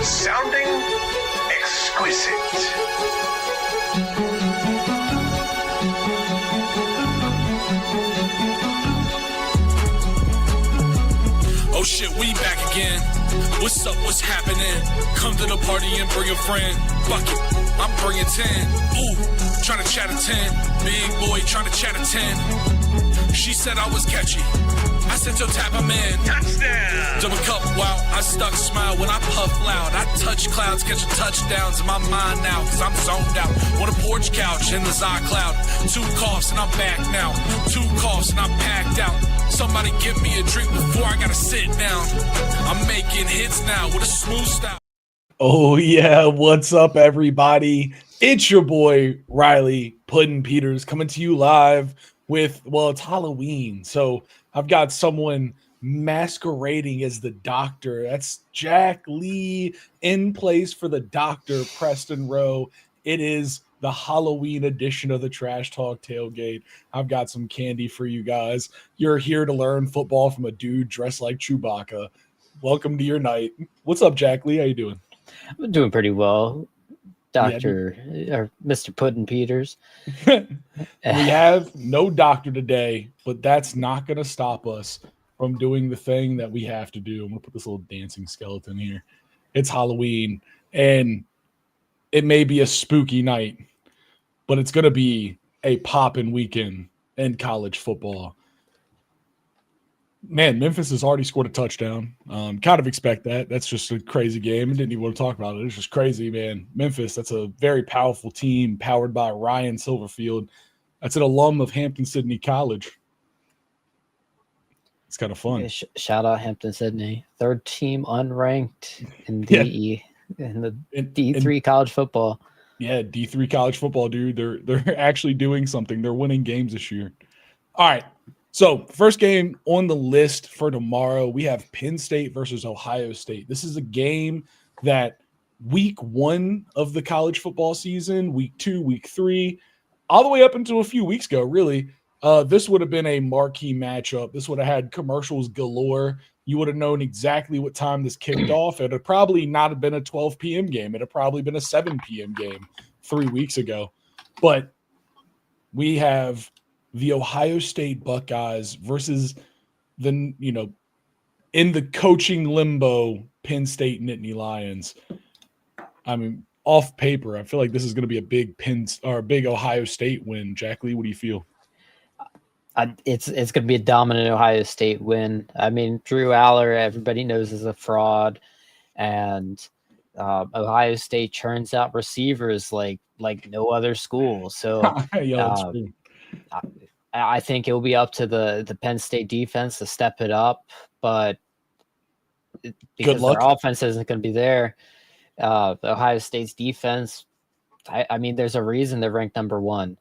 sounding exquisite. Oh shit, we back again. What's up, what's happening? Come to the party and bring a friend. Fuck it, I'm bringing 10. Ooh, trying to chat a 10. Big boy trying to chat a 10. She said I was catchy. I said, yo, tap him in. Touchdown! Double cup, wow, I stuck smile when I puff loud. I touch clouds, catching touchdowns in my mind now, cause I'm zoned out. On a porch couch in the cloud. 2 coughs and I'm back now. 2 coughs and I'm packed out. Somebody give me a drink before I gotta sit down. I'm making hits now with a smooth style. Oh yeah, what's up everybody? It's your boy Riley Puddin' Peters coming to you live with, well, it's Halloween, so I've got someone masquerading as the doctor. That's Jack Lee in place for the Dr. Preston Rowe. It is the Halloween edition of the Trash Talk Tailgate. I've got some candy for you guys. You're here to learn football from a dude dressed like Chewbacca. Welcome to your night. What's up, Jack Lee? How you doing? I'm doing pretty well, Dr. or Mr. Puddin' Peters. We have no doctor today, but that's not going to stop us from doing the thing that we have to do. I'm going to put this little dancing skeleton here. It's Halloween, and it may be a spooky night, but it's going to be a poppin' weekend in college football. Man, Memphis has already scored a touchdown. Kind of expect that. That's just a crazy game. I didn't even want to talk about it. It's just crazy, man. Memphis, that's a very powerful team powered by Ryan Silverfield. That's an alum of Hampton-Sydney College. It's kind of fun. Shout out Hampton-Sydney. 3rd team unranked in the D3 college football. Yeah, D3 college football, dude. They're actually doing something. They're winning games this year. All right. So, first game on the list for tomorrow, we have Penn State versus Ohio State. This is a game that week 1 of the college football season, week 2, week 3, all the way up until a few weeks ago, really, this would have been a marquee matchup. This would have had commercials galore. You would have known exactly what time this kicked off. It would probably not have been a 12 p.m. game. It would have probably been a 7 p.m. game 3 weeks ago. But we have the Ohio State Buckeyes versus the, in the coaching limbo, Penn State Nittany Lions. I mean, off paper, I feel like this is going to be a big Ohio State win. Jack Lee, what do you feel? It's going to be a dominant Ohio State win. I mean, Drew Aller, everybody knows, is a fraud, and Ohio State churns out receivers like no other school. So I think it will be up to the Penn State defense to step it up, but because their offense isn't going to be there, the Ohio State's defense, I mean, there's a reason they're ranked number 1.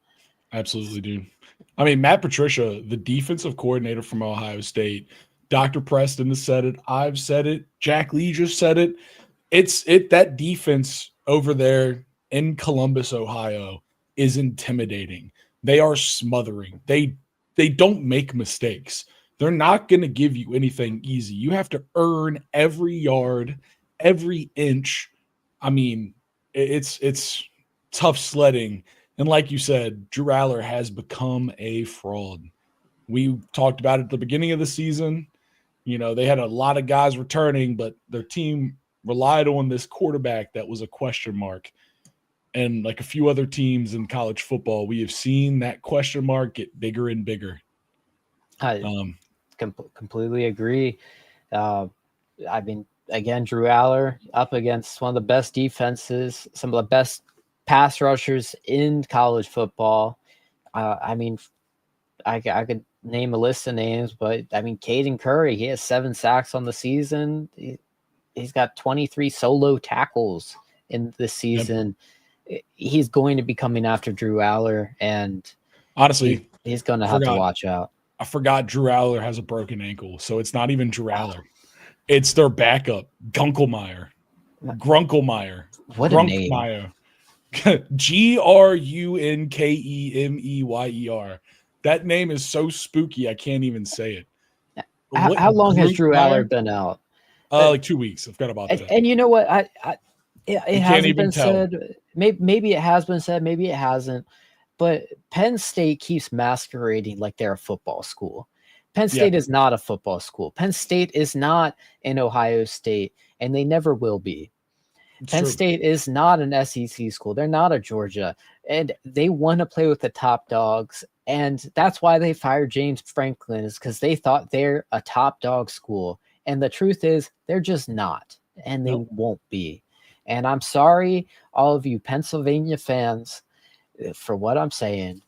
Absolutely, dude. I mean, Matt Patricia, the defensive coordinator from Ohio State, Dr. Preston has said it. I've said it. Jack Lee just said it. That defense over there in Columbus, Ohio, is intimidating. They are smothering. They don't make mistakes. They're not going to give you anything easy. You have to earn every yard, every inch. I mean, it's tough sledding. And like you said, Drew Aller has become a fraud. We talked about it at the beginning of the season. They had a lot of guys returning, but their team relied on this quarterback that was a question mark. And like a few other teams in college football, we have seen that question mark get bigger and bigger. I completely agree. I mean, again, Drew Aller up against one of the best defenses, some of the best pass rushers in college football. I mean, I could name a list of names, but I mean, Caden Curry, he has 7 sacks on the season. He's got 23 solo tackles in this season. Yep. He's going to be coming after Drew Aller, and honestly, he's going to have to watch out. I forgot Drew Aller has a broken ankle, so it's not even Drew Aller. It's their backup, Grunklemeyer. What a name. Grunkemeyer. That name is so spooky, I can't even say it. How long has Drew Aller been out? Like 2 weeks. I forgot about that. And you know what? It hasn't been tell. said. Maybe it has been said. Maybe it hasn't. But Penn State keeps masquerading like they're a football school. Penn State is not a football school. Penn State is not an Ohio State, and they never will be. Penn State is not an SEC school. They're not a Georgia, and they want to play with the top dogs. And that's why they fired James Franklin, is because they thought they're a top dog school. And the truth is, they're just not, and they won't be. And I'm sorry, all of you Pennsylvania fans, for what I'm saying.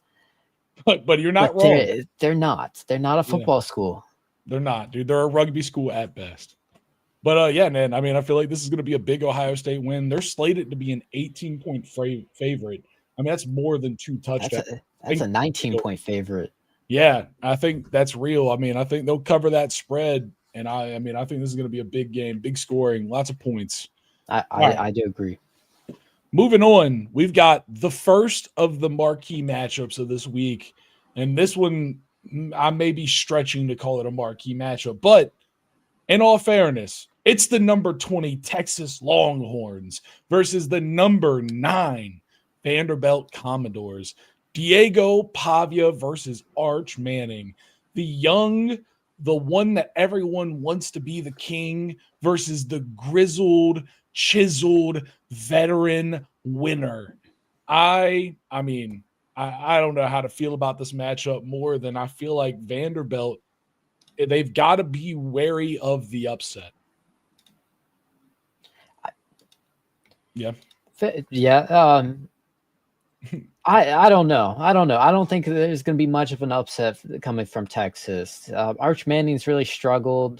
But you're not wrong. They're not. They're not a football school. They're not, dude. They're a rugby school at best. But yeah, man, I mean, I feel like this is going to be a big Ohio State win. They're slated to be an 18-point favorite. I mean, that's more than 2 touchdowns. That's a 19-point favorite. Yeah, I think that's real. I mean, I think they'll cover that spread. And I mean, I think this is going to be a big game, big scoring, lots of points. I do agree. Moving on, we've got the first of the marquee matchups of this week. And this one, I may be stretching to call it a marquee matchup. But in all fairness, it's the number 20 Texas Longhorns versus the number 9 Vanderbilt Commodores. Diego Pavia versus Arch Manning. The one that everyone wants to be the king versus the grizzled, chiseled veteran winner. I mean, I don't know how to feel about this matchup more than I feel like Vanderbilt, they've got to be wary of the upset. Yeah. I don't know. I don't think there's going to be much of an upset coming from Texas. Arch Manning's really struggled.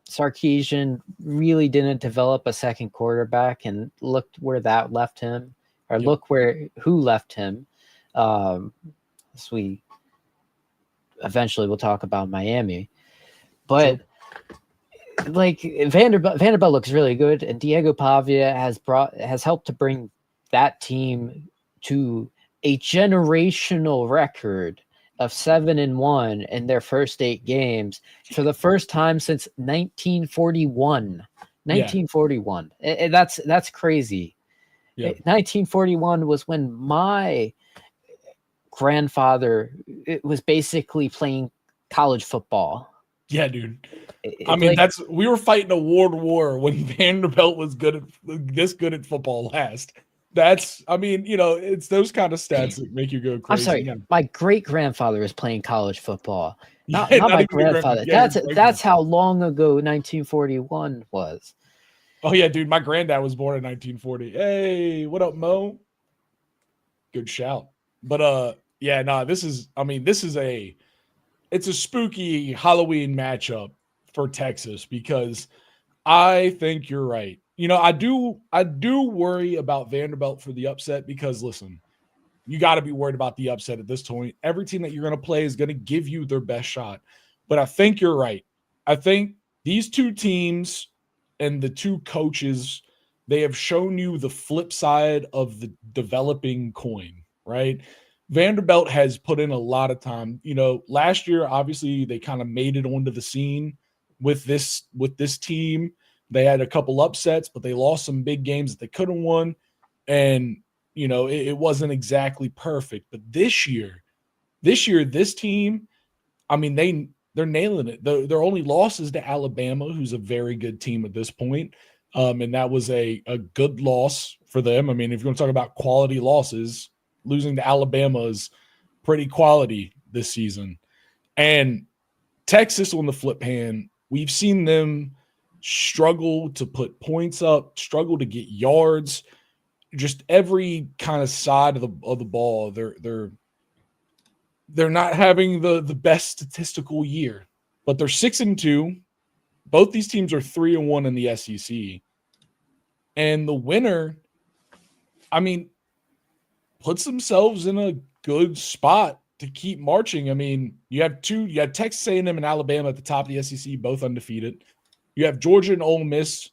Sarkisian really didn't develop a second quarterback, and looked where that left him, or look who left him. So we eventually will talk about Miami, but like Vanderbilt looks really good, and Diego Pavia has helped to bring that team to a generational record of 7-1 in their first 8 games for the first time since 1941. 1941. That's crazy. 1941 was when my grandfather was basically playing college football. Yeah, dude. I mean, we were fighting a world war when Vanderbilt was this good at football last. I mean, it's those kind of stats that make you go crazy. I'm sorry. Yeah. My great-grandfather was playing college football. Not my grandfather. That's how long ago 1941 was. Oh, yeah, dude. My granddad was born in 1940. Hey, what up, Mo? Good shout. But, it's a spooky Halloween matchup for Texas, because I think you're right. I do worry about Vanderbilt for the upset, because listen, you got to be worried about the upset at this point. Every team that you're going to play is going to give you their best shot. But I think you're right. I think these two teams and the two coaches, they have shown you the flip side of the developing coin, right? Vanderbilt has put in a lot of time. Last year, obviously, they kind of made it onto the scene with this team. They had a couple upsets, but they lost some big games that they could have won. And, it wasn't exactly perfect. But this year, this team, I mean, they're nailing it. Their only loss is to Alabama, who's a very good team at this point. And that was a good loss for them. I mean, if you're going to talk about quality losses, losing to Alabama is pretty quality this season. And Texas, on the flip hand, we've seen them struggle to put points up, struggle to get yards, just every kind of side of the ball. They're not having the best statistical year, but they're 6-2. Both these teams are 3-1 in the SEC. And the winner, I mean, puts themselves in a good spot to keep marching. I mean, you have Texas A&M and Alabama at the top of the SEC, both undefeated. You have Georgia and Ole Miss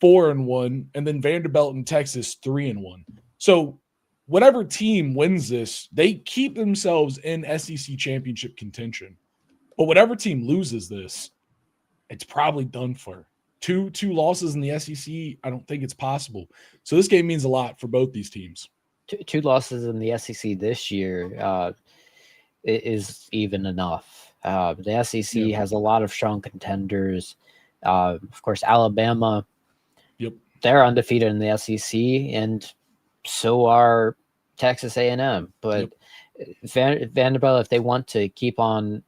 4-1, and then Vanderbilt and Texas 3-1. So whatever team wins this, they keep themselves in SEC championship contention. But whatever team loses this, it's probably done for. Two losses in the SEC, I don't think it's possible. So this game means a lot for both these teams. Two losses in the SEC this year is even enough. The SEC has a lot of strong contenders. Of course, Alabama, they're undefeated in the SEC, and so are Texas A&M. But Vanderbilt, if they want to keep on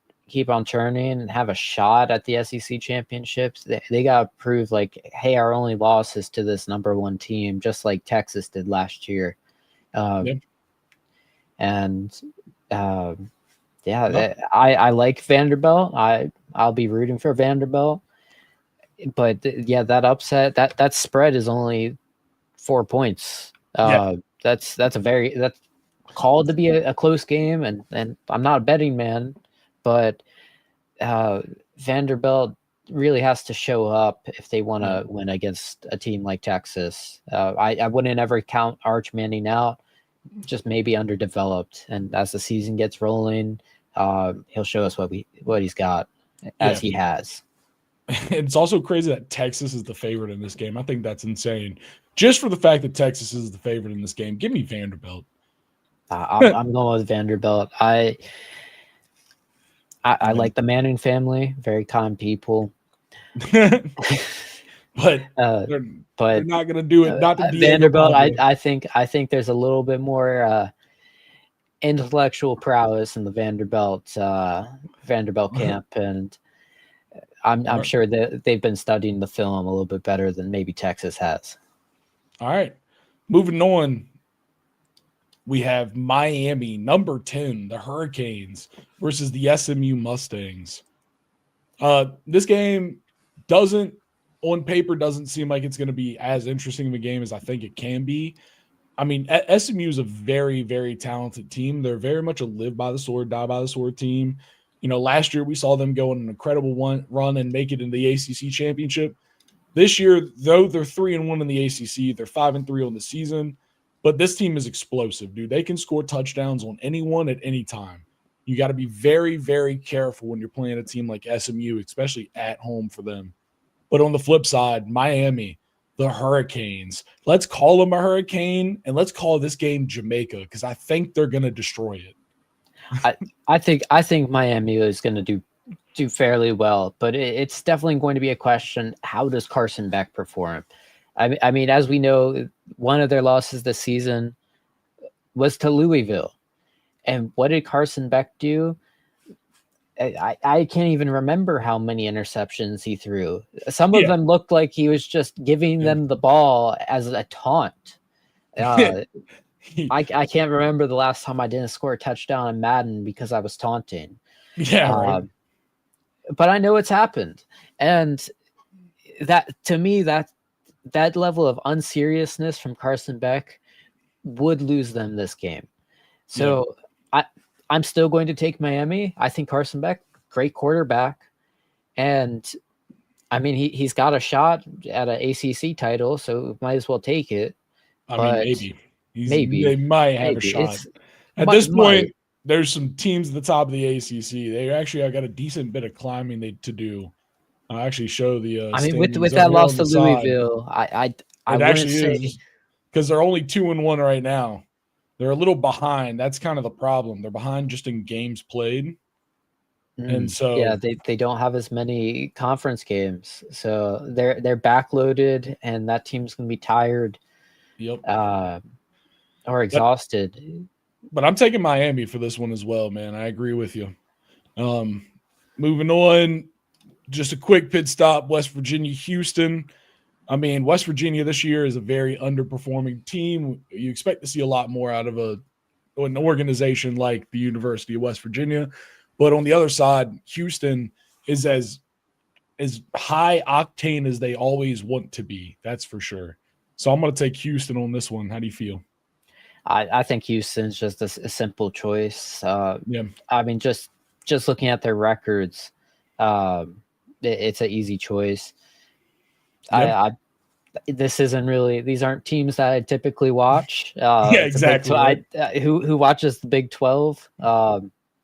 churning and have a shot at the SEC championships, they got to prove like, hey, our only loss is to this number one team, just like Texas did last year. I like Vanderbilt. I'll be rooting for Vanderbilt, but that upset, that spread is only 4 points. That's called to be a close game, and I'm not a betting man, but Vanderbilt really has to show up if they want to win against a team like Texas. I wouldn't ever count Arch Manning out, just maybe underdeveloped. And as the season gets rolling, he'll show us what he's got, as he has. It's also crazy that Texas is the favorite in this game. I think that's insane. Just for the fact that Texas is the favorite in this game, give me Vanderbilt. I'm going with Vanderbilt. I like the Manning family, very kind people. but they're not going to do it. Not the Vanderbilt. I think there's a little bit more intellectual prowess in the Vanderbilt camp, and I'm sure that they've been studying the film a little bit better than maybe Texas has. All right, moving on. We have Miami, number 10, the Hurricanes versus the SMU Mustangs. This game on paper doesn't seem like it's going to be as interesting of a game as I think it can be. I mean, SMU is a very, very talented team. They're very much a live by the sword, die by the sword team. You know, last year we saw them go on an incredible run and make it in the ACC championship. This year, though they're 3-1 in the ACC, they're 5-3 on the season. But this team is explosive, dude. They can score touchdowns on anyone at any time. You got to be very, very careful when you're playing a team like SMU, especially at home for them. But on the flip side, Miami, the Hurricanes. Let's call them a hurricane, and let's call this game Jamaica, because I think they're going to destroy it. I think Miami is going to do fairly well, but it's definitely going to be a question: how does Carson Beck perform? I mean, as we know, one of their losses this season was to Louisville. And what did Carson Beck do? I can't even remember how many interceptions he threw. Some of them looked like he was just giving them the ball as a taunt. I can't remember the last time I didn't score a touchdown in Madden because I was taunting. Right. But I know it's happened. And that, to me, that level of unseriousness from Carson Beck would lose them this game. So I'm still going to take Miami. I think Carson Beck, great quarterback. And I mean, he's got a shot at an ACC title, so might as well take it. I mean, maybe. They might have a shot. At this point, there's some teams at the top of the ACC. They actually have got a decent bit of climbing to do. I'll actually show the. I mean, with that loss to Louisville, I wouldn't say, because they're only 2-1 right now. They're a little behind. That's kind of the problem. They're behind just in games played, and so they don't have as many conference games, so they're backloaded, and that team's gonna be tired, or exhausted. But I'm taking Miami for this one as well, man. I agree with you. Moving on. Just a quick pit stop, West Virginia, Houston. I mean, West Virginia this year is a very underperforming team. You expect to see a lot more out of an organization like the University of West Virginia. But on the other side, Houston is as high octane as they always want to be. That's for sure. So I'm going to take Houston on this one. How do you feel? I think Houston's just a simple choice. I mean, just looking at their records, it's an easy choice. This isn't really; these aren't teams that I typically watch. Exactly. Who watches the Big 12?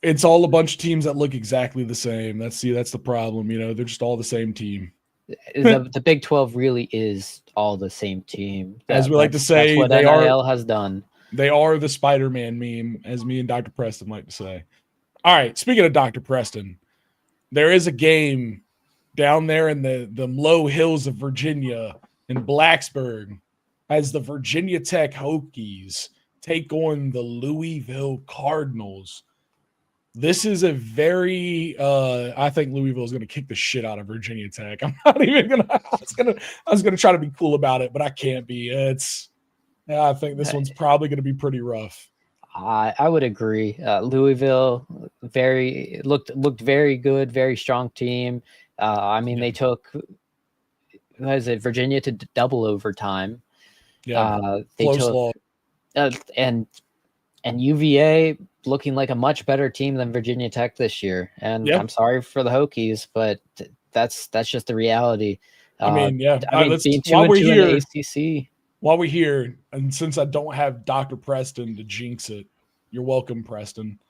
It's all a bunch of teams that look exactly the same. That's the problem. They're just all the same team. The Big 12 really is all the same team. As we like to say, that's what NIL has done. They are the Spider-Man meme, as me and Dr. Preston like to say. All right, speaking of Dr. Preston, there is a game down there in the low hills of Virginia in Blacksburg as the Virginia Tech Hokies take on the Louisville Cardinals. This is a very I think Louisville is going to kick the shit out of Virginia Tech. I'm not even going to I was going to try to be cool about it, but I can't be. I think this one's probably going to be pretty rough. I would agree. Louisville looked very good, very strong team. They took Virginia to double overtime. Yeah, they took and UVA looking like a much better team than Virginia Tech this year. And I'm sorry for the Hokies, but that's just the reality. Being 2-2 in the ACC. While we're here, and since I don't have Dr. Preston to jinx it, you're welcome, Preston.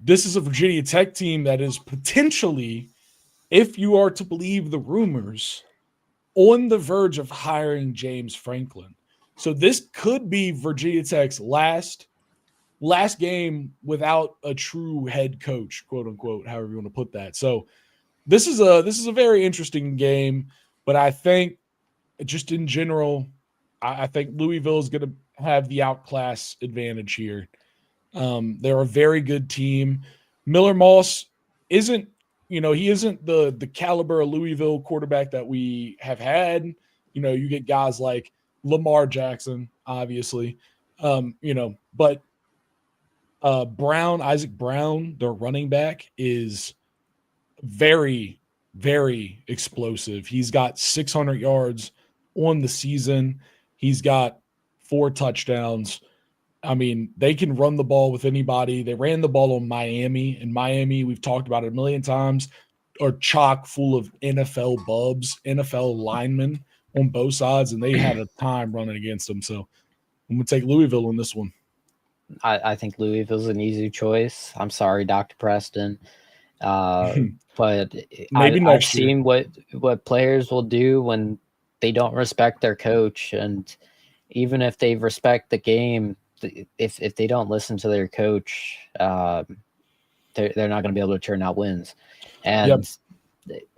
This is a Virginia Tech team that is potentially, if you are to believe the rumors, on the verge of hiring James Franklin. So this could be Virginia Tech's last game without a true head coach, quote unquote, however you want to put that. So this is a very interesting game, but I think just in general, I think Louisville is going to have the outclass advantage here. They're a very good team. Miller Moss isn't the caliber of Louisville quarterback that we have had. You get guys like Lamar Jackson, obviously, but Isaac Brown, their running back, is very, very explosive. He's got 600 yards on the season. He's got 4 touchdowns. I mean, they can run the ball with anybody. They ran the ball on Miami, and Miami, we've talked about it a million times, are chock full of NFL bubs, NFL linemen on both sides, and they had a time running against them. So I'm going to take Louisville on this one. I think Louisville's an easy choice. I'm sorry, Dr. Preston. But I've seen what players will do when they don't respect their coach. And even if they respect the game, if they don't listen to their coach, they're not going to be able to turn out wins. And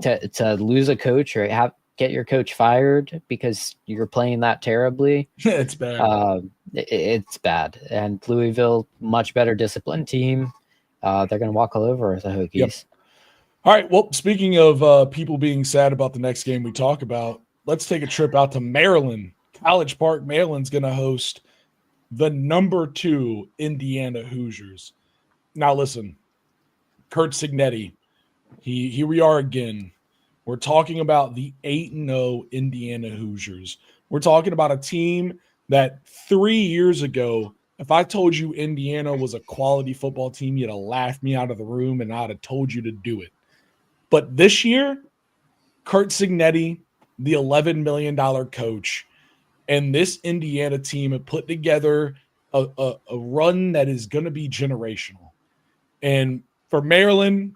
to lose a coach or get your coach fired because you're playing that terribly, it's bad. It's bad. And Louisville, much better disciplined team. They're going to walk all over the Hokies. Yep. All right. Well, speaking of people being sad about the next game we talk about, let's take a trip out to Maryland. College Park, Maryland's going to host the number 2 Indiana Hoosiers. Now, listen, Kurt Signetti, here we are again. We're talking about the 8-0 Indiana Hoosiers. We're talking about a team that 3 years ago, if I told you Indiana was a quality football team, you'd have laughed me out of the room and I'd have told you to do it. But this year, Kurt Signetti, the $11 million coach, and this Indiana team have put together a run that is going to be generational. And for Maryland,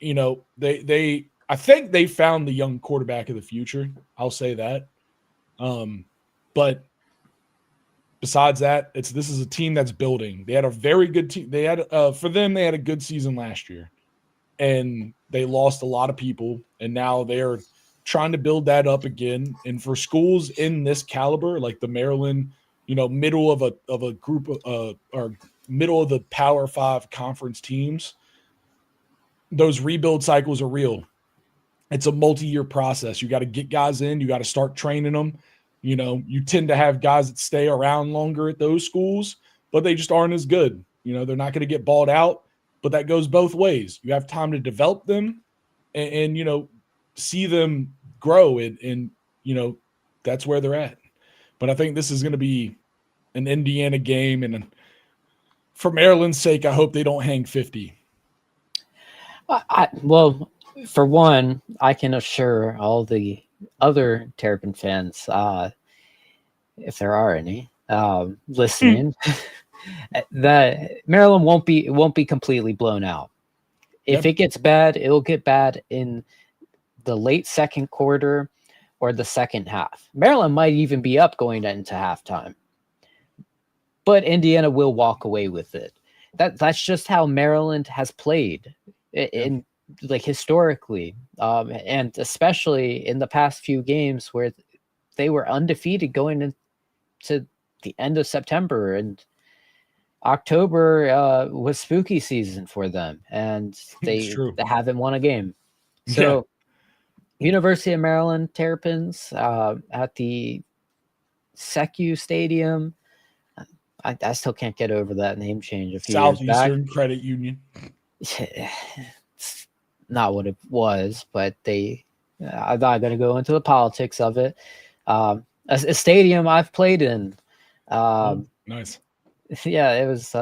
I think they found the young quarterback of the future. I'll say that. But besides that, this is a team that's building. They had a very good team. They had a good season last year, and they lost a lot of people, and now they're trying to build that up again. And for schools in this caliber, like the Maryland, middle of a group or middle of the Power 5 conference teams, those rebuild cycles are real. It's a multi-year process. You got to get guys in. You got to start training them. You tend to have guys that stay around longer at those schools, but they just aren't as good. They're not going to get balled out, but that goes both ways. You have time to develop them and see them grow and that's where they're at. But I think this is going to be an Indiana game. And for Maryland's sake, I hope they don't hang 50. Well, for one, I can assure all the other Terrapin fans, if there are any, listening, that Maryland won't be completely blown out. If it gets bad, it'll get bad in the late second quarter or the second half. Maryland might even be up going into halftime, but Indiana will walk away with it. That's just how Maryland has played in like historically, and especially in the past few games where they were undefeated going into the end of September, and October was spooky season for them, and they haven't won a game. So University of Maryland Terrapins at the Secu Stadium. I still can't get over that name change a few years back. Southeastern Credit Union. It's not what it was, but I'm not going to go into the politics of it. A stadium I've played in. Nice. Yeah, it was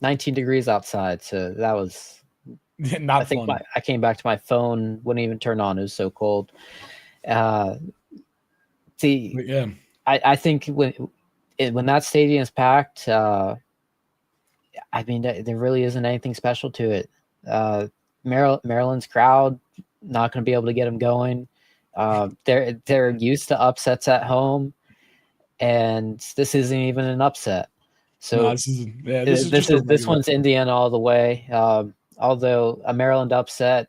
19 degrees outside, so that was not fun. I came back to my phone, wouldn't even turn on. It was so cold. I think when that stadium is packed, I mean, there really isn't anything special to it. Maryland's crowd, not going to be able to get them going. They're used to upsets at home, and this isn't even an upset. So this one's Indiana all the way. Although a Maryland upset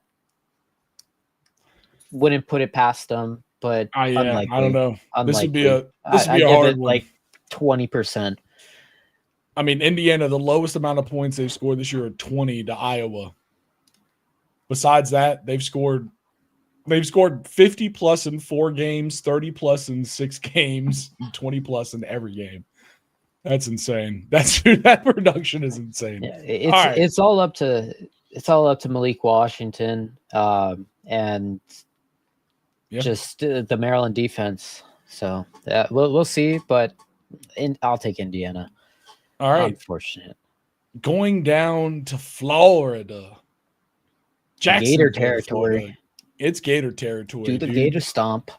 wouldn't put it past them, but unlikely. I don't know. Unlikely. This would be a hard one. Like 20%. I mean, Indiana, the lowest amount of points they've scored this year are 20 to Iowa. Besides that, they've scored 50 plus in 4 games, 30 plus in 6 games, and 20 plus in every game. That's insane. That production is insane. Yeah, it's all up to Malik Washington and just the Maryland defense. So we'll see, but I'll take Indiana. All right. Unfortunate. Going down to Florida. Gator territory. Florida. It's Gator territory. Do the Gator stomp.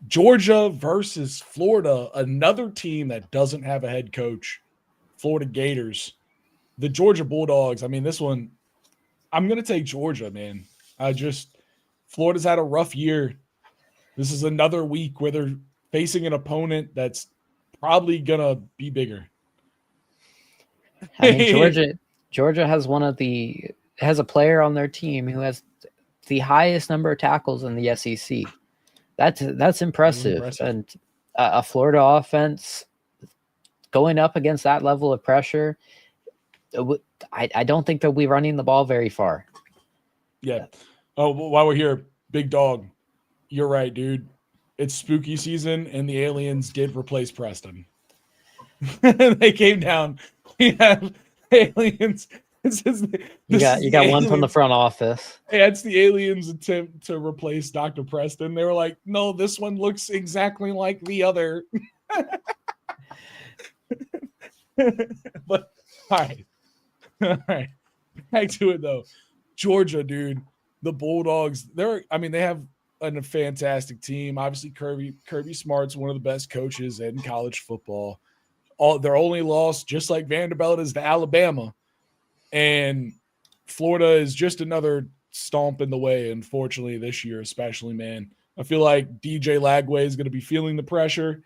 Georgia versus Florida, another team that doesn't have a head coach. Florida Gators. The Georgia Bulldogs. I mean, this one, I'm going to take Georgia, man. Florida's had a rough year. This is another week where they're facing an opponent that's probably going to be bigger. I mean, Georgia has a player on their team who has the highest number of tackles in the SEC. That's impressive. And a Florida offense going up against that level of pressure, I don't think they'll be running the ball very far. Yeah. Oh, while we're here, Big Dog, you're right, dude. It's spooky season, and the aliens did replace Preston. They came down. We have aliens. You got one from the front office. Yeah, it's the aliens' attempt to replace Dr. Preston. They were like, no, this one looks exactly like the other. But all right. Back to it though. Georgia, dude. The Bulldogs, they have a fantastic team. Obviously, Kirby Smart's one of the best coaches in college football. Their only loss, just like Vanderbilt, is to Alabama. And Florida is just another stomp in the way, unfortunately, this year, especially, man. I feel like DJ Lagway is going to be feeling the pressure.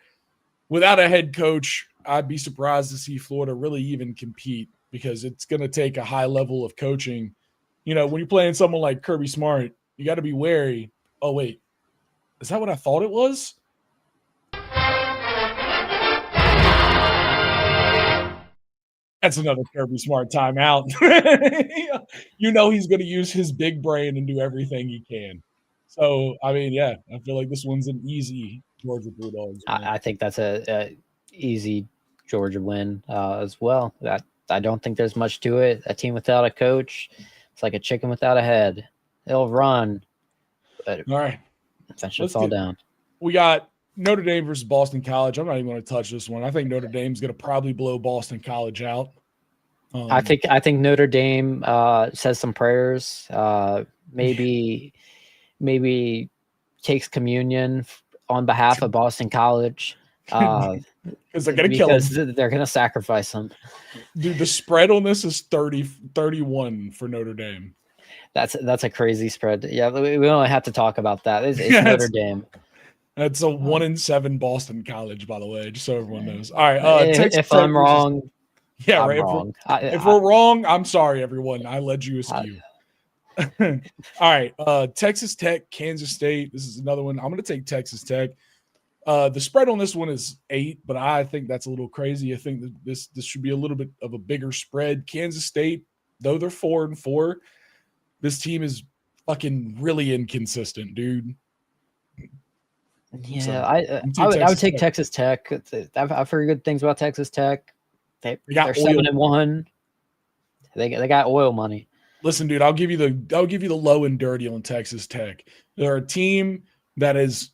Without a head coach, I'd be surprised to see Florida really even compete because it's going to take a high level of coaching. You know, when you're playing someone like Kirby Smart, you got to be wary. Oh, wait. Is that what I thought it was? That's another Kirby Smart timeout. You know he's going to use his big brain and do everything he can. So, I mean, yeah, I feel like this one's an easy Georgia Bulldogs. I think that's a easy Georgia win as well. I don't think there's much to it. A team without a coach, it's like a chicken without a head. They'll run, but all right, eventually fall down. We got Notre Dame versus Boston College. I'm not even going to touch this one. I think Notre Dame's going to probably blow Boston College out. I think Notre Dame says some prayers. Maybe takes communion on behalf of Boston College. Because they're going to kill him. They're going to sacrifice him. Dude, the spread on this is 31 for Notre Dame. That's a crazy spread. Yeah, we only have to talk about that. It's Notre Dame. That's a 1-7 Boston College, by the way, just so everyone knows. All right. If I'm wrong, yeah, I'm right. wrong. If we're wrong, I'm sorry, everyone. I led you askew. All right. Texas Tech, Kansas State. This is another one. I'm going to take Texas Tech. The spread on this one is 8, but I think that's a little crazy. I think that this should be a little bit of a bigger spread. Kansas State, though they're 4-4, this team is fucking really inconsistent, dude. Yeah, so, I would take Texas Tech. I've heard good things about Texas Tech. They're 7-1. They got oil money. Listen, dude, I'll give you the low and dirty on Texas Tech. They're a team that has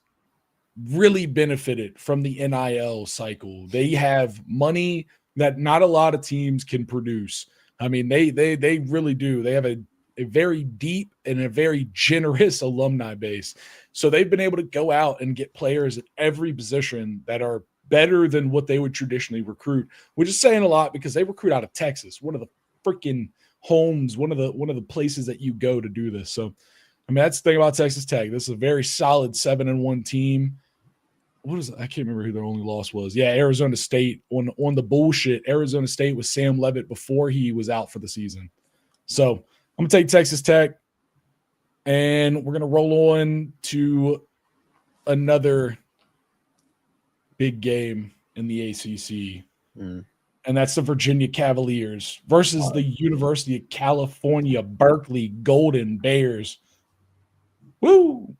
really benefited from the NIL cycle. They have money that not a lot of teams can produce. I mean, they really do. They have a very deep and a very generous alumni base. So they've been able to go out and get players at every position that are better than what they would traditionally recruit, which is saying a lot because they recruit out of Texas, one of the freaking homes, one of the places that you go to do this. So, I mean, that's the thing about Texas Tech. This is a very solid 7-1 team. What is it? I can't remember who their only loss was. Yeah, Arizona State on the bullshit. Arizona State with Sam Levitt before he was out for the season. So I'm gonna take Texas Tech, and we're gonna roll on to another big game in the ACC, and that's the Virginia Cavaliers versus the University of California, Berkeley Golden Bears. Woo!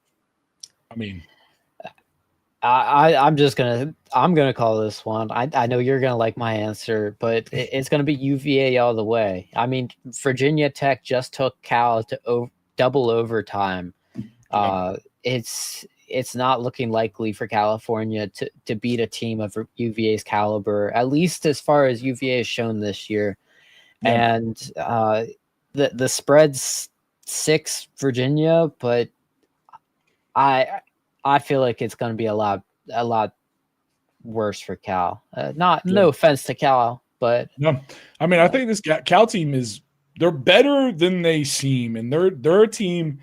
I mean, I'm gonna call this one. I know you're gonna like my answer, but it's gonna be UVA all the way. I mean, Virginia Tech just took Cal to double overtime. It's not looking likely for California to beat a team of UVA's caliber, at least as far as UVA has shown this year. Yeah. And the spread's 6 Virginia, but I feel like it's going to be a lot worse for Cal. No offense to Cal, but no. I mean, I think this Cal team they're better than they seem, and they're a team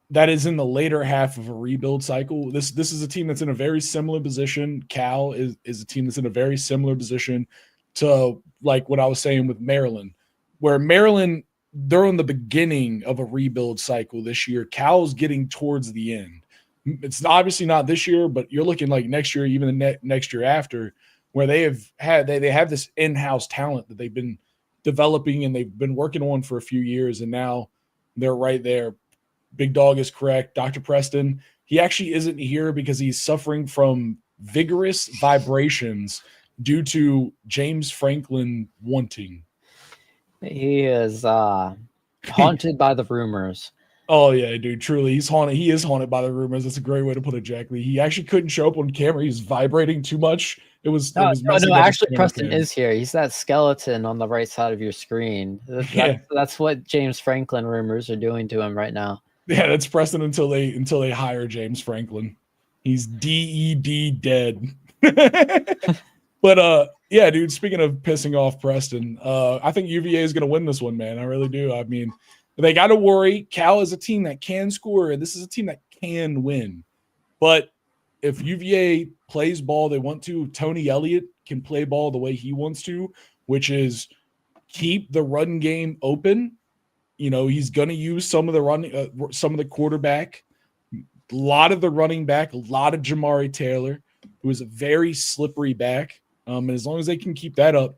that is in the later half of a rebuild cycle. This is a team that's in a very similar position. Cal is a team that's in a very similar position to like what I was saying with Maryland, where Maryland, they're in the beginning of a rebuild cycle this year. Cal's getting towards the end. It's obviously not this year, but you're looking like next year, even the next year after, where they have this in-house talent that they've been developing and they've been working on for a few years, and now they're right there. Big Dog is correct. Dr. Preston, he actually isn't here because he's suffering from vigorous vibrations due to James Franklin wanting. He is haunted by the rumors. Oh yeah, dude, truly. He's haunted. He is haunted by the rumors. That's a great way to put it, Jack Lee. He actually couldn't show up on camera. He's vibrating too much. No, actually, Preston is here. He's that skeleton on the right side of your screen. That's what James Franklin rumors are doing to him right now. Yeah, that's Preston until they hire James Franklin. He's dead. But yeah, dude, speaking of pissing off Preston, I think UVA is going to win this one, man. I really do. I mean, they got to worry. Cal is a team that can score, and this is a team that can win. But if UVA plays ball they want to, Tony Elliott can play ball the way he wants to, which is keep the run game open. You know, he's going to use some of the quarterback, a lot of the running back, a lot of Jamari Taylor, who is a very slippery back. And as long as they can keep that up,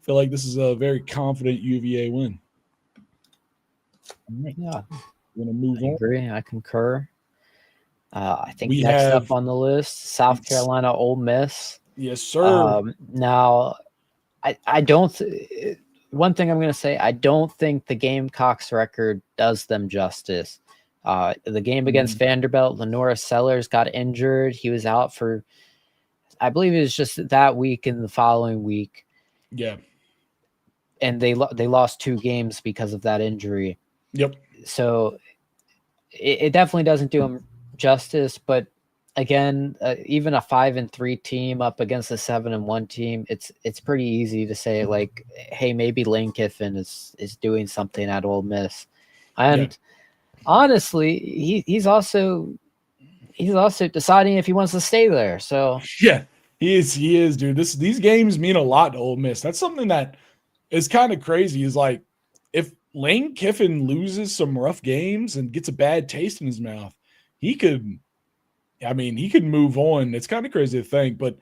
I feel like this is a very confident UVA win. Yeah, we're going to move on. I agree. I concur. I think next up on the list, South Carolina, Ole Miss. Yes, sir. Now, I don't. One thing I'm going to say, I don't think the Gamecocks record does them justice. The game against Vanderbilt, Lenora Sellers got injured. He was out for, I believe it was just that week and the following week. Yeah. And they lost 2 games because of that injury. Yep. So it definitely doesn't do them justice. But again, even a 5-3 team up against a 7-1 team, it's pretty easy to say like, hey, maybe Lane Kiffin is doing something at Ole Miss, and honestly, he's also deciding if he wants to stay there. So yeah, he is, dude. These games mean a lot to Ole Miss. That's something that is kind of crazy. Is like if Lane Kiffin loses some rough games and gets a bad taste in his mouth, he could move on. It's kind of crazy to think, but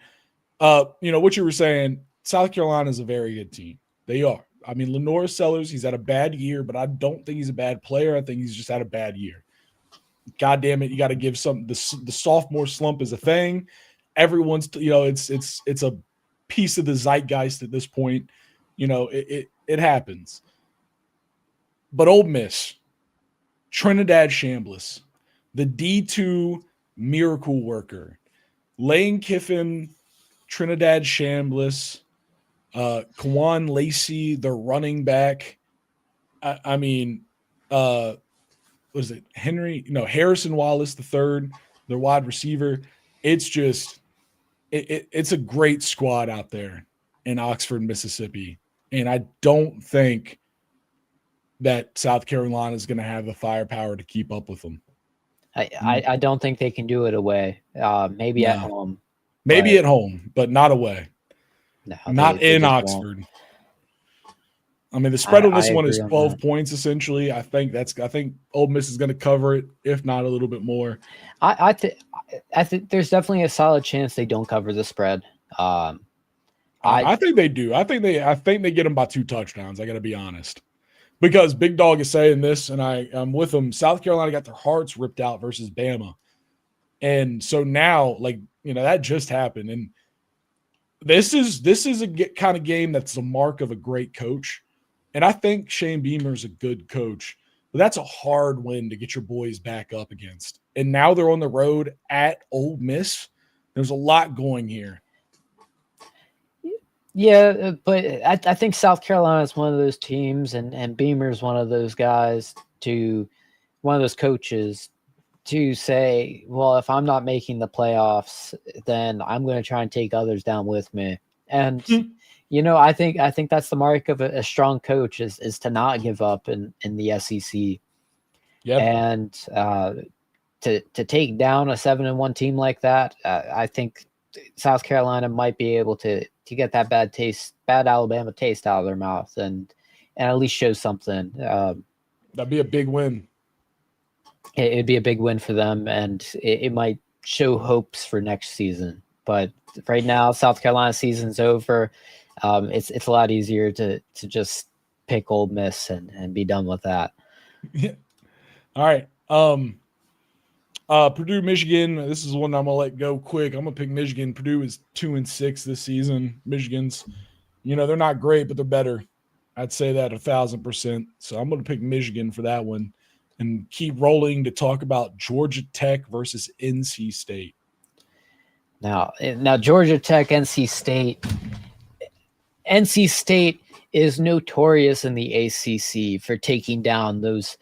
what you were saying, South Carolina is a very good team. They are. I mean, Lenore Sellers, he's had a bad year, but I don't think he's a bad player. I think he's just had a bad year. God damn it, you got to give some. The sophomore slump is a thing. Everyone's, it's a piece of the zeitgeist at this point. It happens. But Ole Miss, Trinidad Chambliss, the D2 miracle worker, Lane Kiffin, Trinidad Chambliss, Kawan Lacey, the running back. What is it? Harrison Wallace the third, their wide receiver. It's just it's a great squad out there in Oxford, Mississippi. And I don't think that South Carolina is going to have the firepower to keep up with them. I don't think they can do it away. Maybe at home. Maybe at home, but not away. No, not they in Oxford. Won't. I mean, the spread on this one is 12 points essentially. I think Ole Miss is going to cover it, if not a little bit more. I think there's definitely a solid chance they don't cover the spread. I think they do. I think they get them by 2 touchdowns. I got to be honest, because Big Dog is saying this, and I'm with them. South Carolina got their hearts ripped out versus Bama, and so now, that just happened, and this is a kind of game that's a mark of a great coach. And I think Shane Beamer's a good coach, but that's a hard win to get your boys back up against. And now they're on the road at Ole Miss. There's a lot going here. Yeah, but I think South Carolina is one of those teams, and Beamer's one of those guys one of those coaches to say, well, if I'm not making the playoffs, then I'm going to try and take others down with me. And I think that's the mark of a strong coach is to not give up in the SEC. Yep. And to take down a 7-1 team like that, I think South Carolina might be able to get that bad Alabama taste out of their mouth and at least show something. That'd be a big win. It'd be a big win for them, and it might show hopes for next season. But right now, South Carolina season's over. It's a lot easier to just pick Ole Miss and be done with that. Yeah. All right. Purdue, Michigan. This is one I'm gonna let go quick. I'm gonna pick Michigan. Purdue is 2-6 this season. Michigan's, they're not great, but they're better. I'd say that 1,000%. So I'm gonna pick Michigan for that one, and keep rolling to talk about Georgia Tech versus NC State. Now Georgia Tech, NC State. NC State is notorious in the ACC for taking down those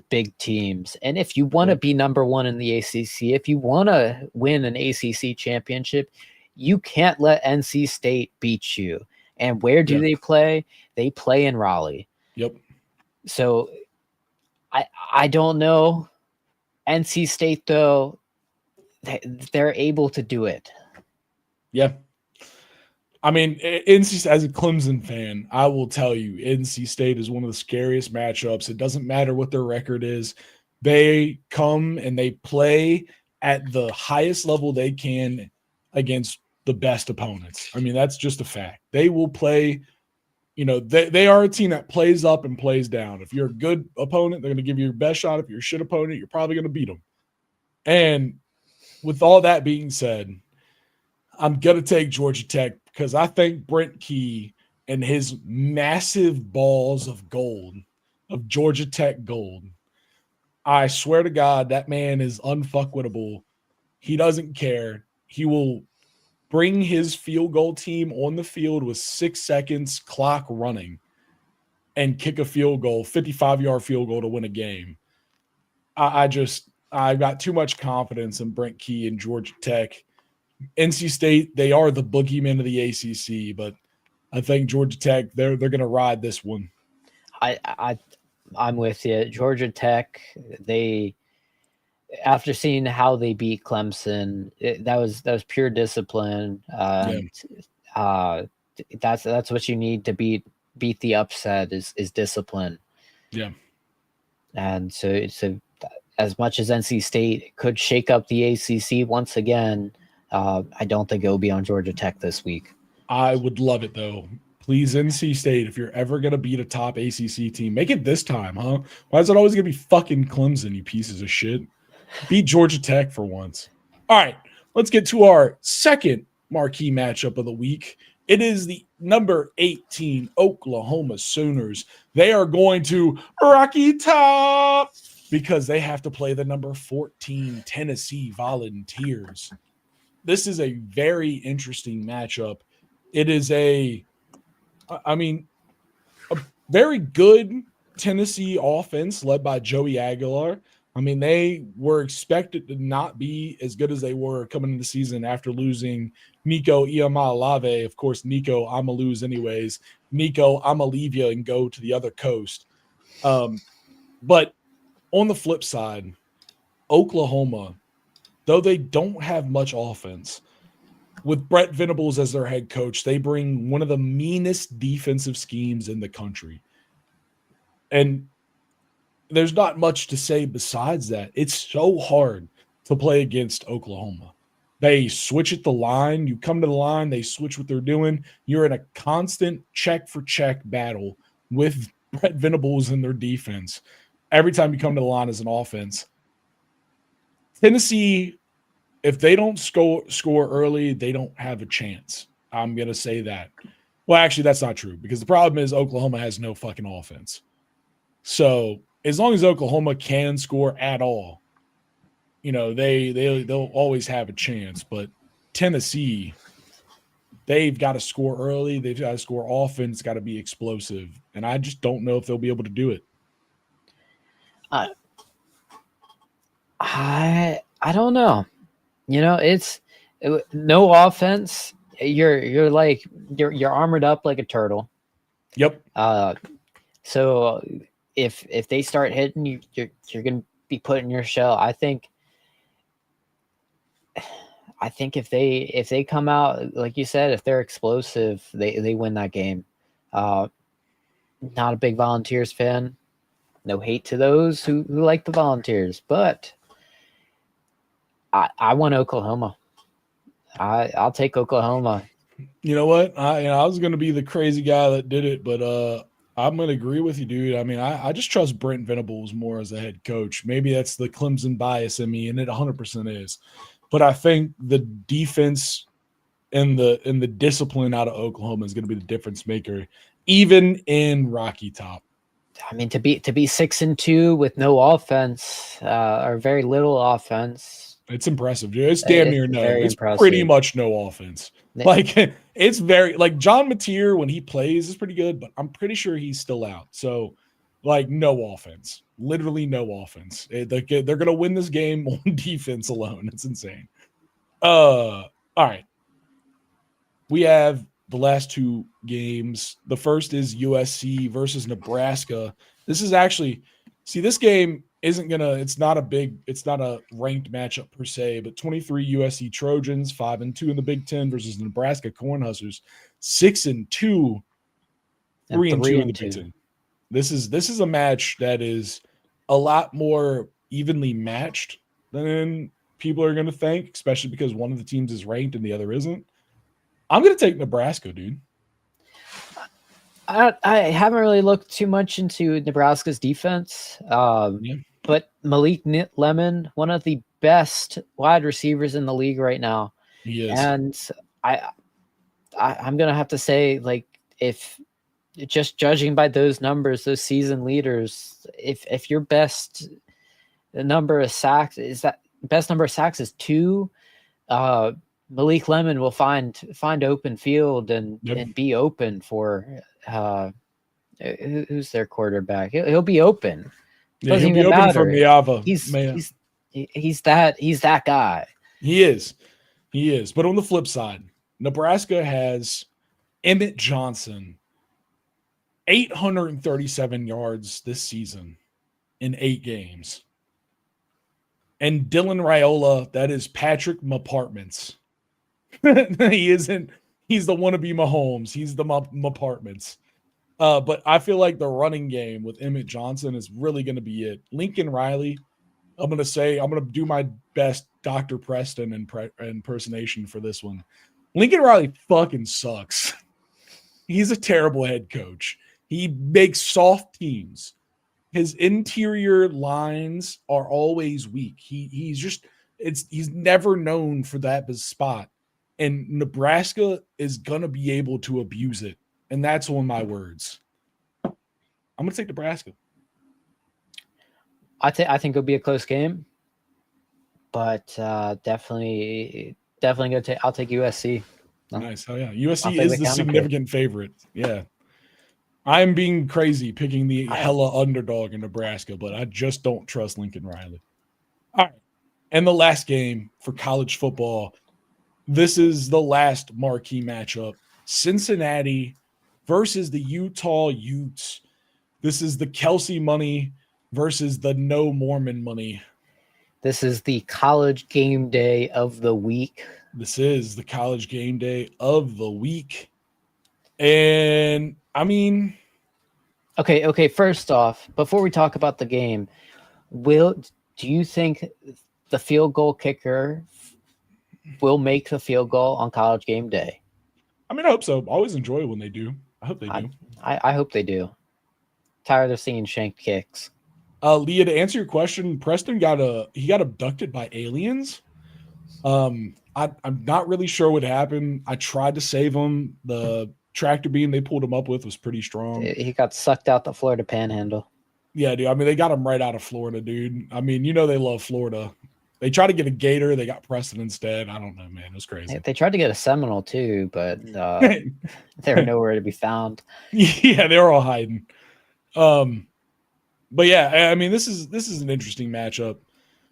big teams. And if you want to be number one in the ACC, if you want to win an ACC championship, you can't let NC State beat you. And where do they play? They play in Raleigh. Yep. So I don't know. NC State, though, they're able to do it. Yeah. I mean, NC, as a Clemson fan, I will tell you, NC State is one of the scariest matchups. It doesn't matter what their record is. They come and they play at the highest level they can against the best opponents. I mean, that's just a fact. They will play, they are a team that plays up and plays down. If you're a good opponent, they're going to give you your best shot. If you're a shit opponent, you're probably going to beat them. And with all that being said, I'm going to take Georgia Tech because I think Brent Key and his massive balls of gold, of Georgia Tech gold, I swear to God, that man is unfuckwittable. He doesn't care. He will bring his field goal team on the field with 6 seconds clock running and kick a field goal, 55-yard field goal to win a game. I've got too much confidence in Brent Key and Georgia Tech. NC State, they are the boogeyman of the ACC, but I think Georgia Tech, they're going to ride this one. I'm with you. Georgia Tech, they, after seeing how they beat Clemson, that was pure discipline. That's what you need to beat the upset is discipline. Yeah. And so as much as NC State could shake up the ACC once again, I don't think it will be on Georgia Tech this week. I would love it, though. Please, NC State, if you're ever going to beat a top ACC team, make it this time, huh? Why is it always going to be fucking Clemson, you pieces of shit? Beat Georgia Tech for once. All right, let's get to our second marquee matchup of the week. It is the number 18 Oklahoma Sooners. They are going to Rocky Top because they have to play the number 14 Tennessee Volunteers. This is a very interesting matchup. It is a very good Tennessee offense led by Joey Aguilar. I mean, they were expected to not be as good as they were coming into the season after losing Nico Iamaleava. Of course, Nico, I'm going to lose anyways. Nico, I'm going to leave you and go to the other coast. But on the flip side, Oklahoma, though they don't have much offense, with Brett Venables as their head coach, they bring one of the meanest defensive schemes in the country. And there's not much to say besides that. It's so hard to play against Oklahoma. They switch at the line. You come to the line, they switch what they're doing. You're in a constant check-for-check battle with Brett Venables and their defense every time you come to the line as an offense. Tennessee, if they don't score early, they don't have a chance. I'm going to say that. Well, actually, that's not true because the problem is Oklahoma has no fucking offense. So as long as Oklahoma can score at all, you know, they'll always have a chance. But Tennessee, they've got to score early. They've got to score often. It's got to be explosive. And I just don't know if they'll be able to do it. I don't know. You know, it's no offense. You're like you're armored up like a turtle. Yep. So if they start hitting you, you're going to be put in your shell. I think if they come out like you said, if they're explosive, they win that game. Not a big Volunteers fan. No hate to those who like the Volunteers, but I want Oklahoma. I'll take Oklahoma. You know what? I was going to be the crazy guy that did it, but I'm going to agree with you, dude. I mean, I just trust Brent Venables more as a head coach. Maybe that's the Clemson bias in me, and it 100% is. But I think the defense and the discipline out of Oklahoma is going to be the difference maker, even in Rocky Top. I mean, to be 6-2 with no offense or very little offense. It's impressive, dude. It's damn near no. It's impressive. Pretty much no offense. Like it's very like John Mateer when he plays is pretty good, but I'm pretty sure he's still out. So, like no offense, literally no offense. They're gonna win this game on defense alone. It's insane. All right. We have the last two games. The first is USC versus Nebraska. This is actually this game it's not a ranked matchup per se, but 23 USC Trojans, 5-2 in the Big Ten versus Nebraska Cornhuskers, 6-2, 3-2 in the Big Ten. This is a match that is a lot more evenly matched than people are going to think, especially because one of the teams is ranked and the other isn't. I'm going to take Nebraska, dude. I haven't really looked too much into Nebraska's defense. But Malik Lemon, one of the best wide receivers in the league right now. He is. And I'm going to have to say, like, if just judging by those numbers, those season leaders, if your best number of sacks is 2, Malik Lemon will find open field and be open for who's their quarterback. He'll be open. Yeah, he'll be open for Miava. He's He's that guy. He is. But on the flip side, Nebraska has Emmett Johnson, 837 yards this season in 8 games. And Dylan Raiola, that is Patrick Mapartments. He's the wannabe Mahomes. He's the Mapartments. But I feel like the running game with Emmett Johnson is really going to be it. Lincoln Riley, I'm going to do my best Dr. Preston impersonation for this one. Lincoln Riley fucking sucks. He's a terrible head coach. He makes soft teams. His interior lines are always weak. He's never known for that spot. And Nebraska is going to be able to abuse it. And that's on my words. I'm going to take Nebraska. I think it'll be a close game. But definitely going to take – I'll take USC. Nice. Oh, yeah. USC is the significant favorite. Yeah. I'm being crazy picking the hella underdog in Nebraska, but I just don't trust Lincoln Riley. All right. And the last game for college football, this is the last marquee matchup. Cincinnati versus the Utah Utes. This is the Kelsey money versus the no Mormon money. This is the college game day of the week. And I mean, okay. First off, before we talk about the game, do you think the field goal kicker will make the field goal on college game day? I mean, I hope so. I always enjoy it when they do. I hope they do. I hope they do. Tired of seeing shanked kicks. Leah, to answer your question, Preston got abducted by aliens. I'm not really sure what happened. I tried to save him. The tractor beam they pulled him up with was pretty strong. He got sucked out the Florida Panhandle. Yeah, dude. I mean, they got him right out of Florida, dude. I mean, they love Florida. They tried to get a gator. They got Preston instead. I don't know, man. It was crazy. They tried to get a Seminole too, but they were nowhere to be found. Yeah, they were all hiding. But yeah, I mean, this is an interesting matchup.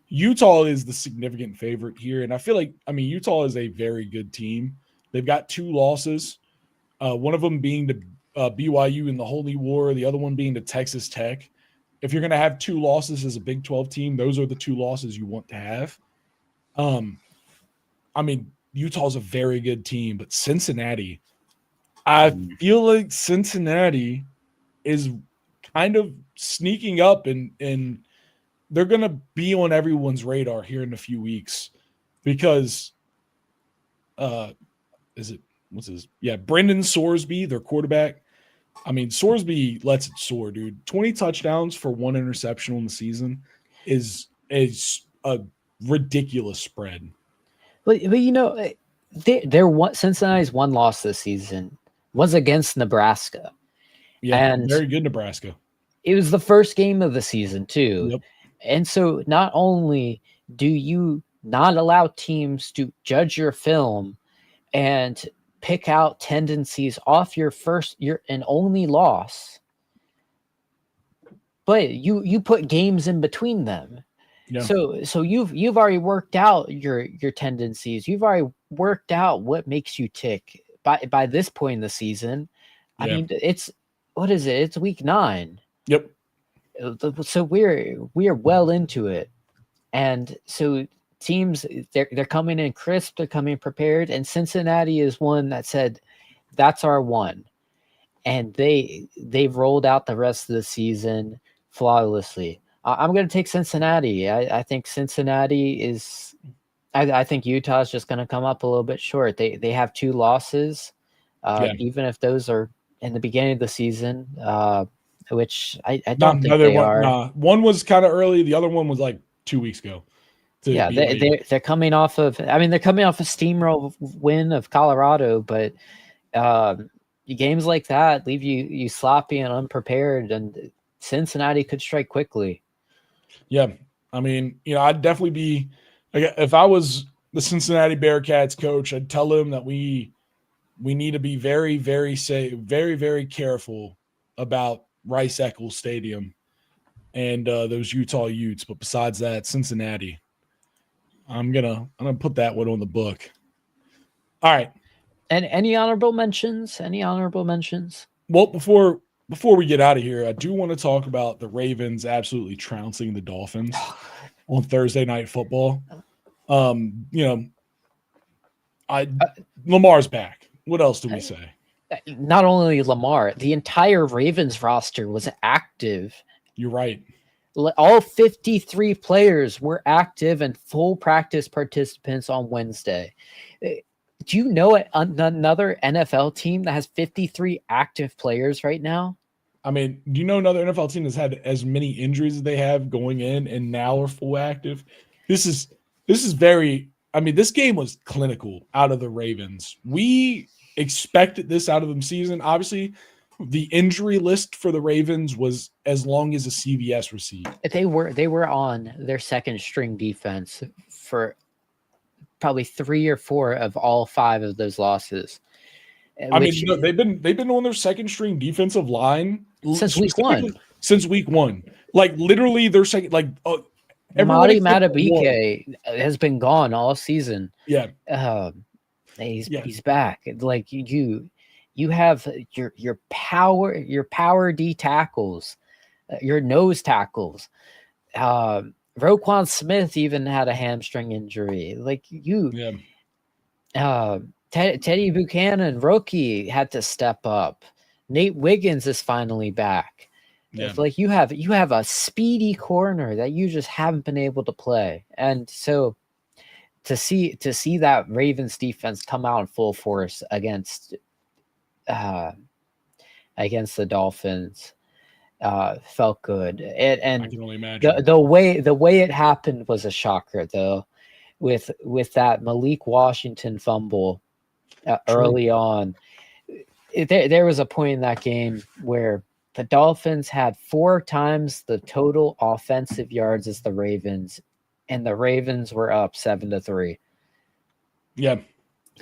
Utah is the significant favorite here, and I feel like, I mean, Utah is a very good team. They've got 2 losses, one of them being to BYU in the Holy War, the other one being to Texas Tech. If you're going to have 2 losses as a Big 12 team, those are the 2 losses you want to have. I mean, Utah's a very good team, but Cincinnati, I feel like Cincinnati is kind of sneaking up and they're going to be on everyone's radar here in a few weeks because Brendan Sorsby, their quarterback. I mean, Sorsby lets it soar, dude. 20 touchdowns for 1 interception on the season is a ridiculous spread. But Cincinnati's one loss this season was against Nebraska. Yeah, and very good Nebraska. It was the first game of the season too. Yep. And so not only do you not allow teams to judge your film and pick out tendencies off your and only loss, but you put games in between them. Yeah. So you've already worked out your tendencies. You've already worked out what makes you tick by this point in the season. Yeah. I mean, it's week 9. Yep. So we are well into it, and so teams they're coming in crisp, they're coming prepared, and Cincinnati is one that said that's our one, and they've rolled out the rest of the season flawlessly. I'm going to take Cincinnati. I think Cincinnati is. I think Utah is just going to come up a little bit short. They have 2 losses, even if those are in the beginning of the season. Which I don't think they are. Nah. One was kind of early. The other one was like 2 weeks ago. Yeah, they're coming off of. I mean, they're coming off a steamroll win of Colorado, but games like that leave you sloppy and unprepared, and Cincinnati could strike quickly. Yeah, I mean, I'd definitely be. If I was the Cincinnati Bearcats coach, I'd tell them that we need to be very, very safe, very, very careful about Rice-Eccles Stadium and those Utah Utes. But besides that, Cincinnati, I'm gonna put that one on the book. All right. And any honorable mentions? Any honorable mentions? Well, before we get out of here, I do want to talk about the Ravens absolutely trouncing the Dolphins on Thursday Night Football. Lamar's back. What else do we say? Not only Lamar, the entire Ravens roster was active. You're right. All 53 players were active and full practice participants on Wednesday. Do you know another NFL team that has 53 active players right now? I mean, do you know another NFL team that's had as many injuries as they have going in and now are full active? This is very. I mean, this game was clinical out of the Ravens. We expected this out of the season. Obviously, the injury list for the Ravens was as long as a CVS receipt. They were on their second string defense for probably 3 or 4 of all 5 of those losses. I mean, they've been on their second string defensive line since week 1. Since week 1, like literally their second. Like Marty Matabike has been gone all season. Yeah, he's back. Like you have your power D tackles, your nose tackles. Roquan Smith even had a hamstring injury. Like Teddy Buchanan, rookie, had to step up. Nate Wiggins is finally back. Yeah. It's like you have a speedy corner that you just haven't been able to play. And so to see that Ravens defense come out in full force against the Dolphins felt good. And I can only imagine. The way it happened was a shocker, though, with that Malik Washington fumble early on. There was a point in that game where the Dolphins had 4 times the total offensive yards as the Ravens, and the Ravens were up 7-3. Yeah.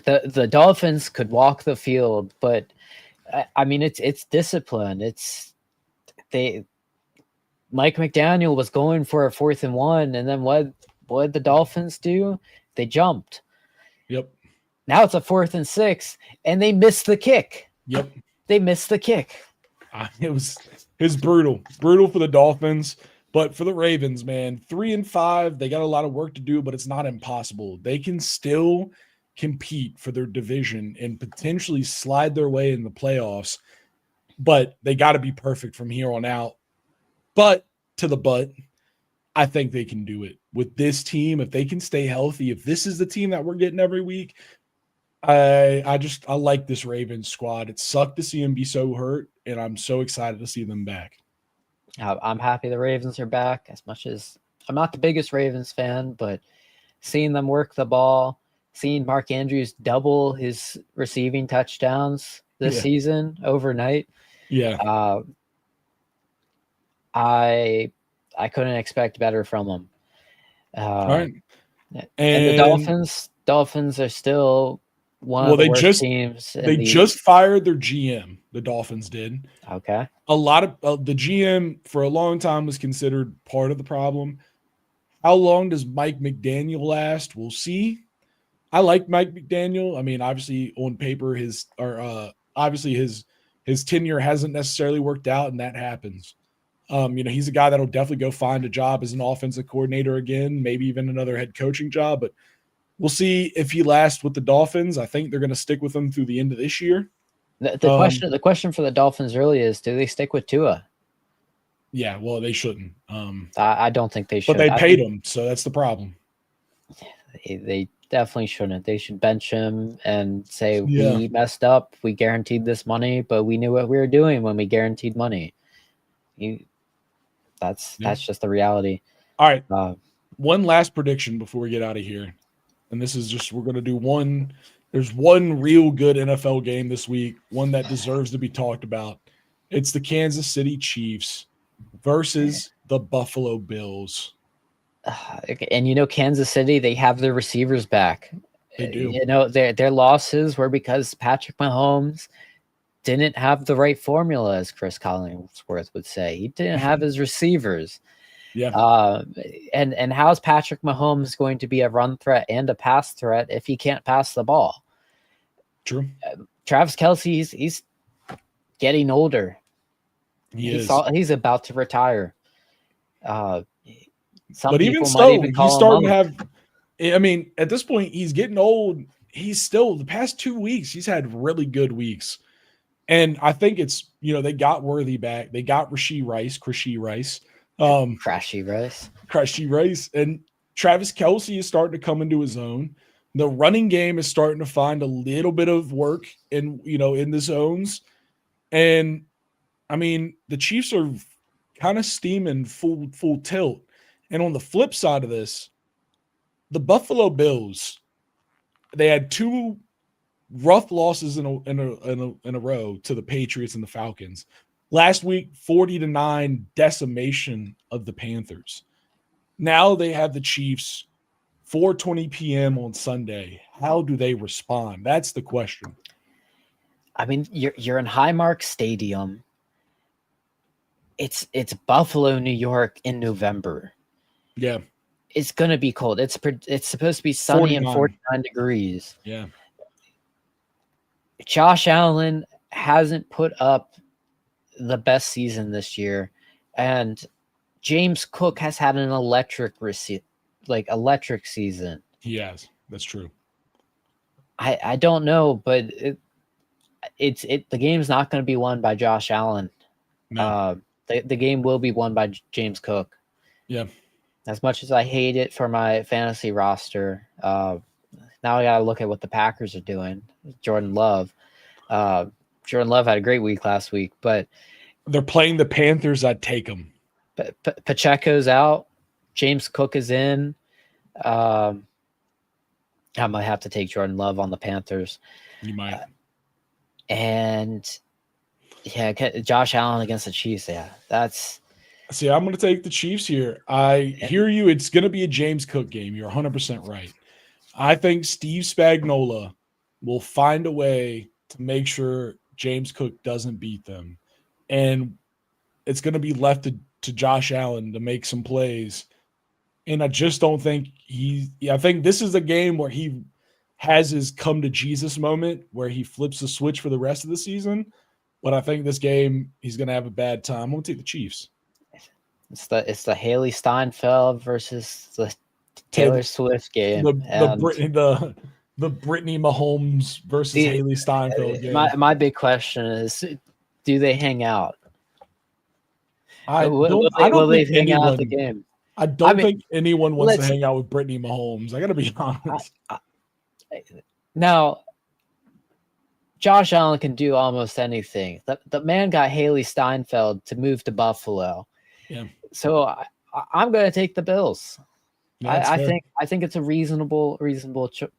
The Dolphins could walk the field, but I mean, it's discipline. Mike McDaniel was going for a 4th and 1, and then what did the Dolphins do? They jumped. Yep. Now it's a 4th and 6, and they missed the kick. Yep. They missed the kick. It was brutal for the Dolphins, but for the Ravens, man, 3-5, they got a lot of work to do, but it's not impossible. They can still compete for their division and potentially slide their way in the playoffs, but they got to be perfect from here on out. But I think they can do it with this team. If they can stay healthy, if this is the team that we're getting every week, I like this Ravens squad. It sucked to see them be so hurt, and I'm so excited to see them back. I'm happy the Ravens are back, as much as I'm not the biggest Ravens fan, but seeing them work the ball, seeing Mark Andrews double his receiving touchdowns this season overnight. Yeah. I couldn't expect better from them. All right. And the Dolphins are still one of the worst teams. They just fired their GM. The Dolphins did. Okay. A lot of the GM for a long time was considered part of the problem. How long does Mike McDaniel last? We'll see. I like Mike McDaniel. I mean, obviously on paper his tenure hasn't necessarily worked out, and that happens. He's a guy that'll definitely go find a job as an offensive coordinator again, maybe even another head coaching job, but we'll see if he lasts with the Dolphins. I think they're going to stick with him through the end of this year. The question for the Dolphins really is, do they stick with Tua? Yeah, well, they shouldn't. I don't think they should. But they paid him, so that's the problem. They definitely shouldn't. They should bench him and say, we messed up. We guaranteed this money, but we knew what we were doing when we guaranteed money. That's just the reality. All right. One last prediction before we get out of here. And this is just, we're going to do one. There's one real good NFL game this week, one that deserves to be talked about. It's the Kansas City Chiefs versus the Buffalo Bills. And Kansas City, they have their receivers back. They do. Their losses were because Patrick Mahomes didn't have the right formula, as Chris Collinsworth would say. He didn't have his receivers. Yeah. And how's Patrick Mahomes going to be a run threat and a pass threat if he can't pass the ball? True. Travis Kelce, he's getting older. He's about to retire. Some but even people so, might even call he's him starting to monk. have. I mean, at this point, he's getting old. He's still the past 2 weeks. He's had really good weeks, and I think it's they got Worthy back. They got Crashy Rice, Crashy Rice, and Travis Kelce is starting to come into his own. The running game is starting to find a little bit of work in the zones, and I mean the Chiefs are kind of steaming full tilt. And on the flip side of this, the Buffalo Bills, they had 2 rough losses in a row to the Patriots and the Falcons. Last week, 40-9 decimation of the Panthers. Now they have the Chiefs, 4:20 p.m. on Sunday. How do they respond? That's the question. I mean, you're in Highmark Stadium. It's Buffalo, New York in November. Yeah. It's going to be cold. It's supposed to be sunny 49. and 49 degrees. Yeah. Josh Allen hasn't put up the best season this year, and James Cook has had an electric season. He has. That's true. I don't know, but the game's not going to be won by Josh Allen. No. The game will be won by James Cook. Yeah. As much as I hate it for my fantasy roster, now I got to look at what the Packers are doing. Jordan Love had a great week last week, but they're playing the Panthers. I'd take them. Pacheco's out. James Cook is in. I might have to take Jordan Love on the Panthers. You might. And yeah, Josh Allen against the Chiefs. Yeah, that's. See, I'm going to take the Chiefs here. I hear you. It's going to be a James Cook game. You're 100% right. I think Steve Spagnuolo will find a way to make sure James Cook doesn't beat them. And it's going to be left to Josh Allen to make some plays. And I just don't think I think this is a game where he has his come to Jesus moment where he flips the switch for the rest of the season. But I think this game, he's going to have a bad time. I'm going to take the Chiefs. It's the Haley Steinfeld versus the Taylor Swift game. The Brittany Mahomes versus Haley Steinfeld game. My big question is, do they hang out? Will they hang out at the game? I don't think anyone wants to hang out with Brittany Mahomes. I got to be honest. Now, Josh Allen can do almost anything. The man got Haley Steinfeld to move to Buffalo. Yeah. So I'm going to take the Bills. Yeah, I think it's a reasonable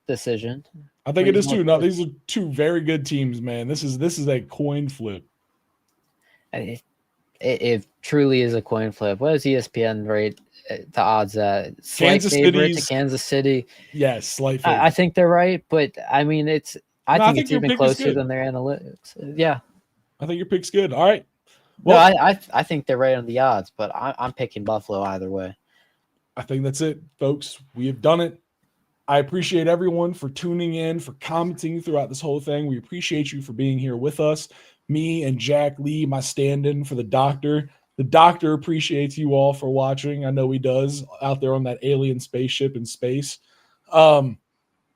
decision. I think it is too. No, these are 2 very good teams, man. This is a coin flip. It truly is a coin flip. What is ESPN rate the odds at? Kansas favorite to Kansas City. Yes, slight favorite. I think they're right, but I mean I think it's even closer than their analytics. Yeah. I think your pick's good. All right. Well, no, I think they're right on the odds, but I'm picking Buffalo either way. I think that's it, folks. We have done it. I appreciate everyone for tuning in, for commenting throughout this whole thing. We appreciate you for being here with us. Me and Jack Lee, my stand-in for the doctor. The doctor appreciates you all for watching. I know he does out there on that alien spaceship in space. But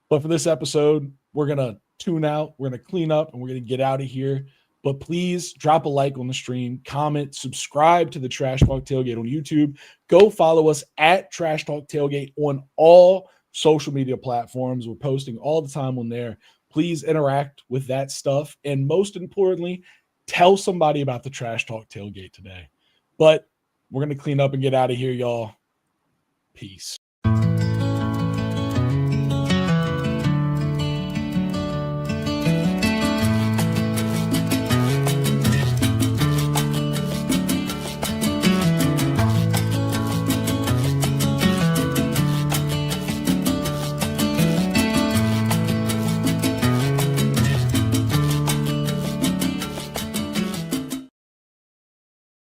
for this episode, we're going to tune out. We're going to clean up, and we're going to get out of here. But please drop a like on the stream, comment, subscribe to the Trash Talk Tailgate on YouTube. Go follow us at Trash Talk Tailgate on all social media platforms. We're posting all the time on there. Please interact with that stuff. And most importantly, tell somebody about the Trash Talk Tailgate today. But we're going to clean up and get out of here, y'all. Peace.